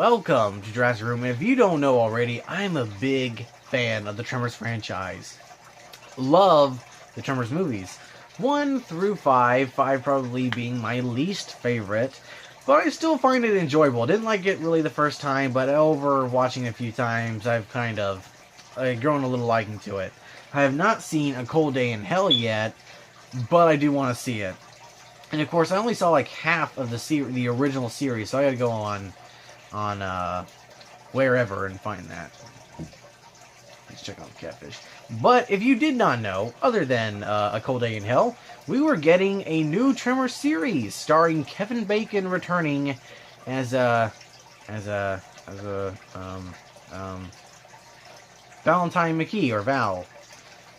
welcome to Jurassic Room. And if you don't know already, I'm a big fan of the Tremors franchise. Love the Tremors movies. 1 through 5, 5 probably being my least favorite, but I still find it enjoyable. Didn't like it really the first time, but over watching it a few times, I've kind of grown a little liking to it. I have not seen A Cold Day in Hell yet, but I do want to see it. And of course, I only saw like half of the original series, so I gotta go on wherever and find that. Let's check out the catfish. But if you did not know, other than A Cold Day in Hell, we were getting a new Tremors series starring Kevin Bacon returning as Valentine McKee, or Val,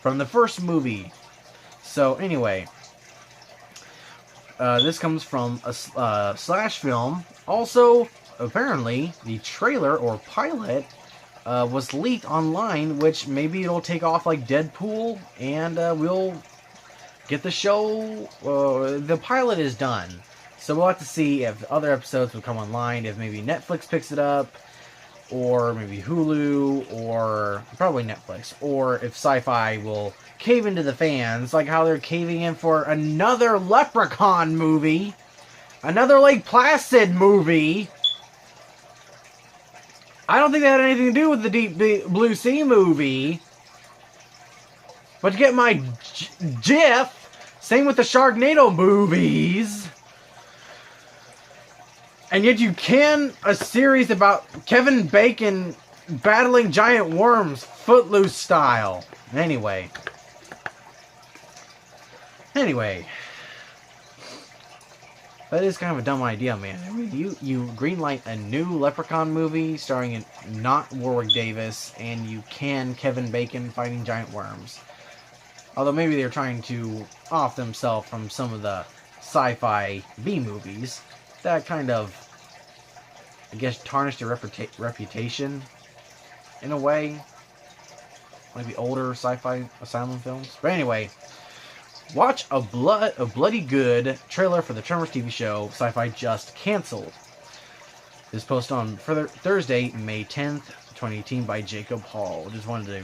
from the first movie. So anyway, this comes from a Slash film. Also, apparently, the trailer or pilot was leaked online, which maybe it'll take off like Deadpool, and we'll get the show. The pilot is done, so we'll have to see if other episodes will come online, if maybe Netflix picks it up, or maybe Hulu, or probably Netflix, or if Sci-Fi will cave into the fans, like how they're caving in for another Leprechaun movie, another Lake Placid movie. I don't think that had anything to do with the Deep Blue Sea movie. But to get my GIF, same with the Sharknado movies. And yet you can a series about Kevin Bacon battling giant worms, Footloose style. Anyway. That is kind of a dumb idea, man. I mean, you greenlight a new Leprechaun movie starring not Warwick Davis, and you can Kevin Bacon fighting giant worms. Although maybe they're trying to off themselves from some of the sci-fi B movies that kind of, I guess, tarnished their reputation in a way. Maybe older sci-fi asylum films. But anyway, watch a bloody good trailer for the Tremors TV show Sci-Fi Just Cancelled. This post on Thursday, May 10th, 2018 by Jacob Hall. Just wanted to,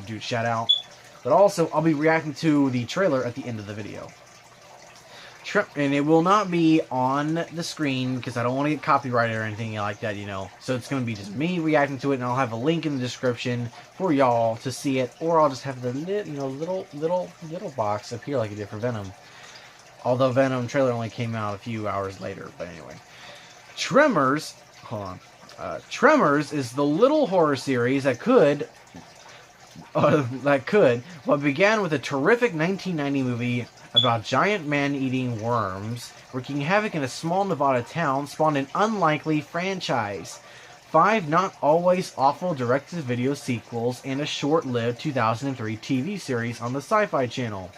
do a shout out. But also, I'll be reacting to the trailer at the end of the video. And it will not be on the screen because I don't want to get copyrighted or anything like that, So it's going to be just me reacting to it, and I'll have a link in the description for y'all to see it, or I'll just have the little box up here like it did for Venom. Although Venom trailer only came out a few hours later, but anyway. Tremors, Tremors is the little horror series that what began with a terrific 1990 movie about giant man-eating worms wreaking havoc in a small Nevada town, spawned an unlikely franchise. 5 not always awful direct-to-video sequels, and a short-lived 2003 TV series on the Sci-Fi Channel.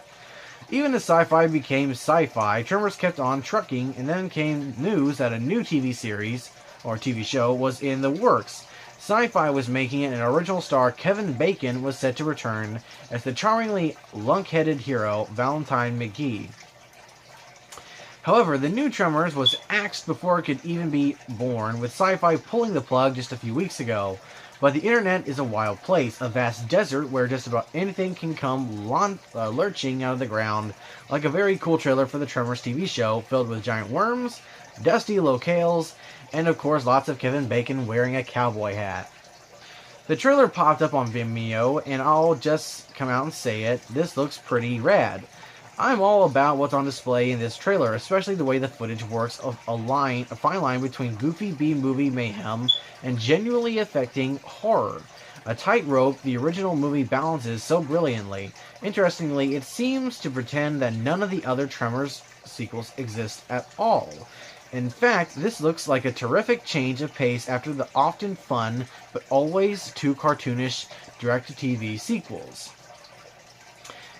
Even as Sci-Fi became Sci-Fi, Tremors kept on trucking, and then came news that a new TV series, or TV show, was in the works. Sci-Fi was making it, and original star Kevin Bacon was set to return as the charmingly lunk-headed hero Valentine McKee. However, the new Tremors was axed before it could even be born, with Sci-Fi pulling the plug just a few weeks ago. But the internet is a wild place, a vast desert where just about anything can come lurching out of the ground, like a very cool trailer for the Tremors TV show filled with giant worms, dusty locales, and of course lots of Kevin Bacon wearing a cowboy hat. The trailer popped up on Vimeo, and I'll just come out and say it, this looks pretty rad. I'm all about what's on display in this trailer, especially the way the footage works a fine line between goofy B-movie mayhem and genuinely affecting horror. A tightrope the original movie balances so brilliantly. Interestingly, it seems to pretend that none of the other Tremors sequels exist at all. In fact, this looks like a terrific change of pace after the often fun, but always too cartoonish direct-to-TV sequels.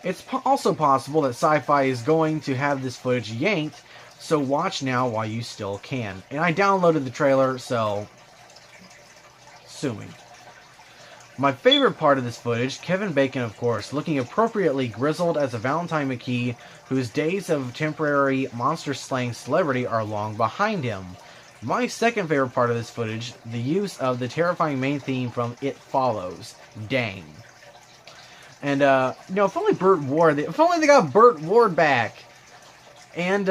It's also possible that Sci-Fi is going to have this footage yanked, so watch now while you still can. And I downloaded the trailer, so assuming. My favorite part of this footage, Kevin Bacon, of course, looking appropriately grizzled as a Valentine McKee, whose days of temporary monster-slaying celebrity are long behind him. My second favorite part of this footage, the use of the terrifying main theme from It Follows. Dang. And, if only Burt Ward, if only they got Burt Ward back. And,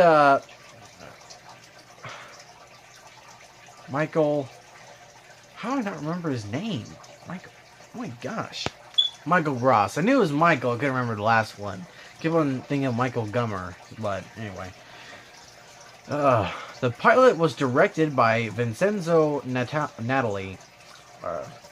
Michael, how do I not remember his name? Michael, oh my gosh. Michael Gross. I knew it was Michael, I couldn't remember the last one. Keep on thinking of Michael Gummer, but anyway. The pilot was directed by Vincenzo Natali.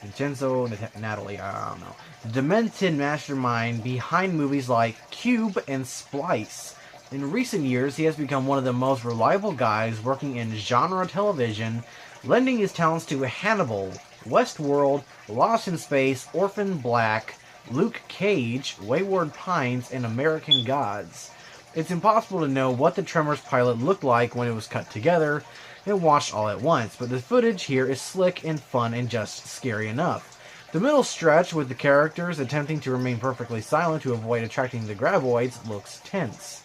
Vincenzo Natali, I don't know. The demented mastermind behind movies like Cube and Splice. In recent years, he has become one of the most reliable guys working in genre television, lending his talents to Hannibal, Westworld, Lost in Space, Orphan Black, Luke Cage, Wayward Pines, and American Gods. It's impossible to know what the Tremors pilot looked like when it was cut together and watched all at once, but the footage here is slick and fun and just scary enough. The middle stretch, with the characters attempting to remain perfectly silent to avoid attracting the graboids, looks tense.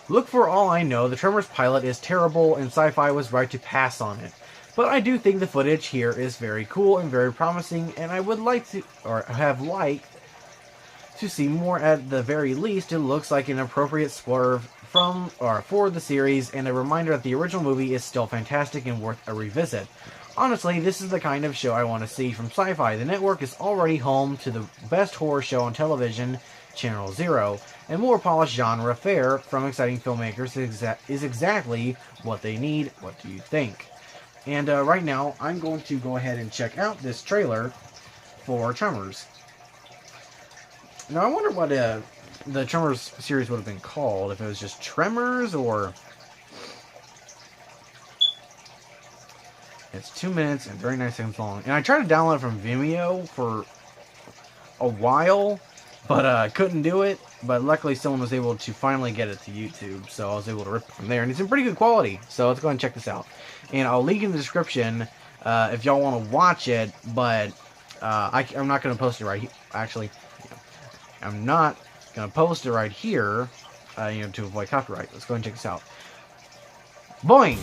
Look, for all I know, the Tremors pilot is terrible and Sci-Fi was right to pass on it. But I do think the footage here is very cool and very promising, and I would like to, or have liked, to see more. At the very least. It looks like an appropriate swerve for the series, and a reminder that the original movie is still fantastic and worth a revisit. Honestly, this is the kind of show I want to see from Sci-Fi. The network is already home to the best horror show on television, Channel Zero, and more polished genre fare from exciting filmmakers is exactly what they need. What do you think? And right now, I'm going to go ahead and check out this trailer for Tremors. Now, I wonder what the Tremors series would have been called, if it was just Tremors, or... It's 2 minutes and 39 seconds long. And I tried to download it from Vimeo for a while, but couldn't do it. But luckily, someone was able to finally get it to YouTube, so I was able to rip it from there. And it's in pretty good quality, so let's go ahead and check this out. And I'll link in the description if y'all want to watch it, but I'm not going to post it right here. Actually, I'm not going to post it right here, to avoid copyright. Let's go ahead and check this out. Boing!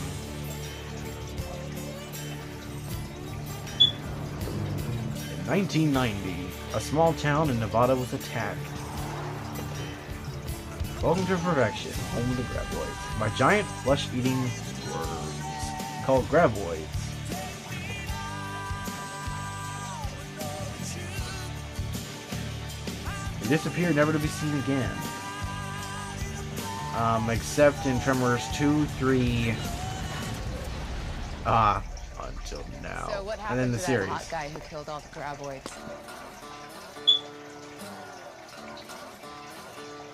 In 1990, a small town in Nevada was attacked. Welcome to Perfection, home of the graboids, by giant flesh-eating worms called graboids. They disappeared, never to be seen again. Except in Tremors 2, 3, until now. So what happened and then the to series. That hot guy who killed all the graboids?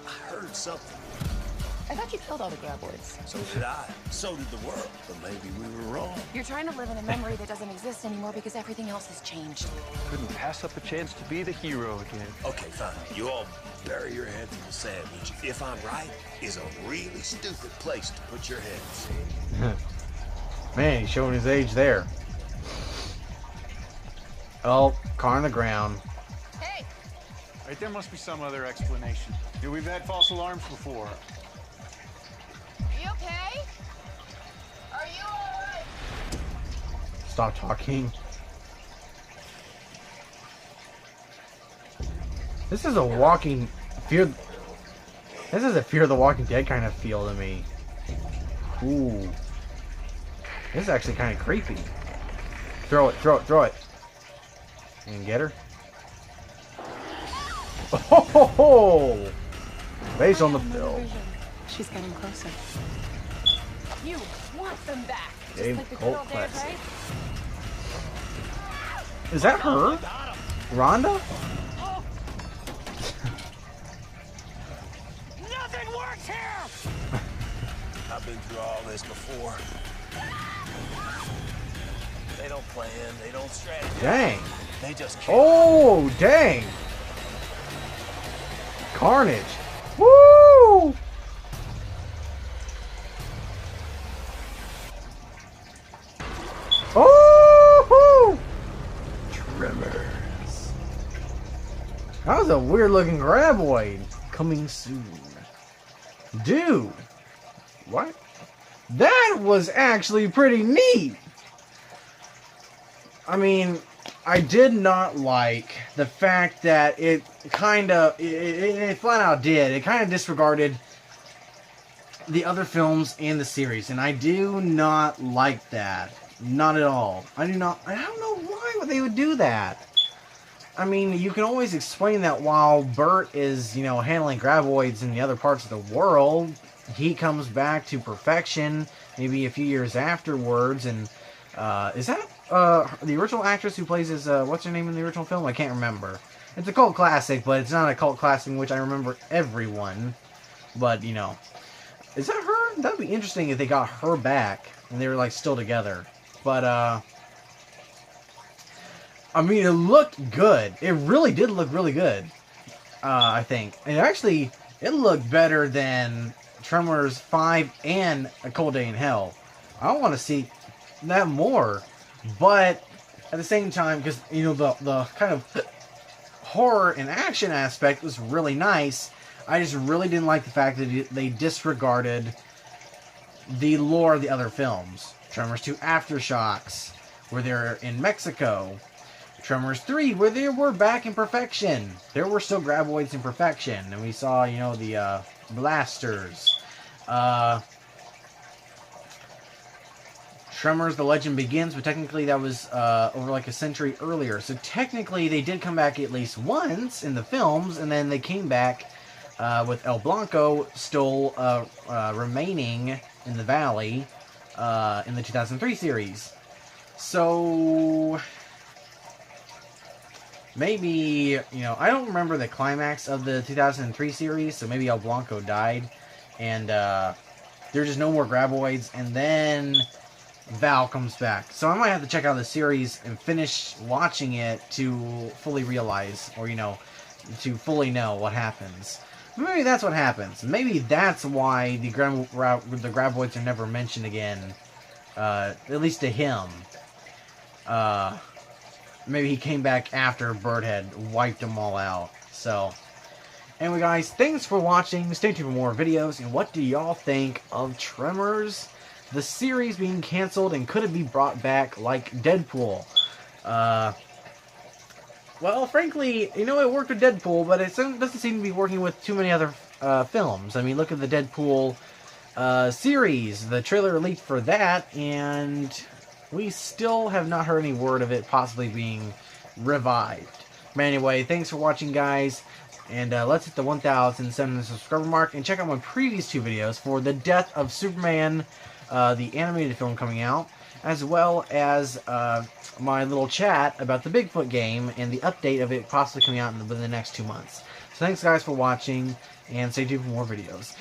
I heard something. I thought you killed all the graboids. So did I. So did the world. But maybe we were wrong. You're trying to live in a memory that doesn't exist anymore because everything else has changed. Couldn't pass up a chance to be the hero again. Okay, fine. You all bury your heads in the sand, which, if I'm right, is a really stupid place to put your heads. Man, he's showing his age there. Oh, car on the ground. Hey! Right, there must be some other explanation. Yeah, we've had false alarms before. Are you okay? Are you alright? Stop talking. This is a walking fear. This is a Fear the Walking Dead kind of feel to me. Ooh. This is actually kind of creepy. Throw it, throw it, throw it. And get her. Oh ho ho ho! Based on the film. She's getting closer. You want them back. Dave Just like the Colt good old days, classic. right? Is that her? Rhonda? Nothing works here! I've been through all this before. They don't plan, they don't strategize. Dang. They just kill. Oh, dang. Carnage. Woo! Oh! Tremors. That was a weird looking graboid. Coming soon. Dude. What? That was actually pretty neat. I mean, I did not like the fact that it flat out did. It kind of disregarded the other films and the series, and I do not like that. Not at all. I don't know why they would do that. I mean, you can always explain that while Bert is, handling graboids in the other parts of the world, he comes back to perfection maybe a few years afterwards, and is that the original actress who plays his, what's her name in the original film? I can't remember. It's a cult classic, but it's not a cult classic in which I remember everyone. But, is that her? That would be interesting if they got her back and they were, like, still together. But, I mean, it looked good. It really did look really good, I think. And actually, it looked better than Tremors 5 and A Cold Day in Hell. I want to see that more. But, at the same time, because, the kind of horror and action aspect was really nice, I just really didn't like the fact that they disregarded the lore of the other films. Tremors 2 Aftershocks, where they're in Mexico. Tremors 3, where they were back in perfection. There were still graboids in perfection. And we saw, the blasters. Tremors, The Legend Begins, but technically that was over like a century earlier. So technically they did come back at least once in the films, and then they came back with El Blanco still remaining in the valley in the 2003 series. So maybe, I don't remember the climax of the 2003 series, so maybe El Blanco died, and there's just no more graboids, and then Val comes back. So I might have to check out the series and finish watching it to fully realize, or, to fully know what happens. Maybe that's what happens. Maybe that's why the graboids are never mentioned again, at least to him. Maybe he came back after Bird had wiped them all out. So, anyway guys, thanks for watching. Stay tuned for more videos. And what do y'all think of Tremors? The series being canceled, and could it be brought back like Deadpool? Well, frankly, it worked with Deadpool, but it doesn't seem to be working with too many other films. I mean, look at the Deadpool series. The trailer leaked for that, and we still have not heard any word of it possibly being revived. But anyway, thanks for watching, guys. And let's hit the 1,700 subscriber mark, and check out my previous two videos for The Death of Superman, the animated film coming out, as well as my little chat about the Bigfoot game and the update of it possibly coming out within the next 2 months. So thanks guys for watching, and stay tuned for more videos.